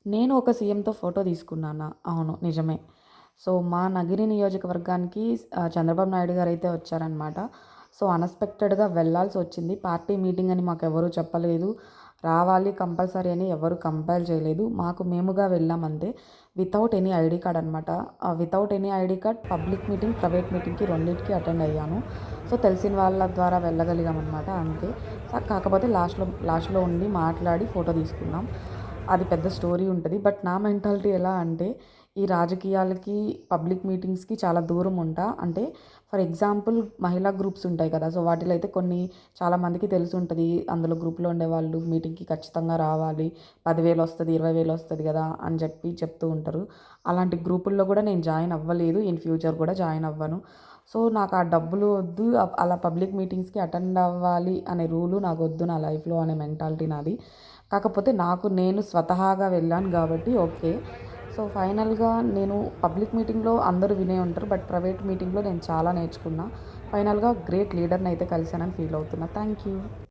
నేను ఒక సీఎంతో ఫోటో తీసుకున్నానా? అవును. నిజమే. సో, మా నగిరి నియోజకవర్గానికి చంద్రబాబు నాయుడు గారైతే వచ్చారనమాట. సో, అన్‌ఎక్స్‌పెక్టెడ్‌గా వెళ్ళాల్సొచ్చింది. పార్టీ మీటింగ్ అని మాకెవరు చెప్పలేదు. రావాలి కంపల్సరీ అని ఎవరు కంపల్ చేయలేదు. మాకు మేముగా వెళ్ళామంతే. వితౌట్ ఎనీ ఐడీ కార్డ్ అనమాట. Without any ID card public meeting, private మీటింగ్‌కి రెండిటికి అటెండ్ అయ్యాను. సో, తెలిసిన వాళ్ళ ద్వారా వెళ్ళగలిగామనమాట అంతే. కాకపోతే లాస్ట్‌లో ఉండి మాట్లాడి ఫోటో తీసుకున్నాం. అది పెద్ద స్టోరీ ఉంటది. బట్ నా మెంటాలిటీ ఎలా అంటే, ఈ రాజకీయాలకి, పబ్లిక్ మీటింగ్స్‌కి చాలా దూరం ఉంటా. అంటే ఫర్ ఎగ్జాంపుల్ మహిళా గ్రూప్స్ ఉంటాయి కదా! సో, వాటిలో అయితే కొన్ని చాలా మందికి తెలిసుంటది. అందులో గ్రూప్‌లో ఉండేవాళ్ళు మీటింగ్‌కి ఖచ్చితంగా రావాలి. 10,000 వస్తది, 20,000 వస్తది గదా! అని చెప్తూ ఉంటారు. అలాంటి గ్రూపుల్లో గూడా నేను జాయిన్ అవ్వలేదు. ఇన్ ఫ్యూచర్ గూడా జాయిన్ అవ్వను. సో, నాకు ఆ డబ్బులు వద్దు. అలా పబ్లిక్ మీటింగ్స్‌కి అటెండ్ అవ్వాలి అనే రూలు నాకొద్దు నా లైఫ్‌లో అనే మెంటాలిటీ నాది. కాకపోతే నాకు నేను స్వతహాగా వెళ్ళాను గాబట్టి ఓకే. సో, ఫైనల్‌గా నేను పబ్లిక్ మీటింగ్‌లో అందరూ వినే ఉంటారు. బట్ ప్రైవేట్ మీటింగ్‌లో నేను చాలా నేర్చుకున్నా. ఫైనల్‌గా గ్రేట్ లీడర్‌నయితే కలిసానని ఫీల్ అవుతున్నా. Thank you.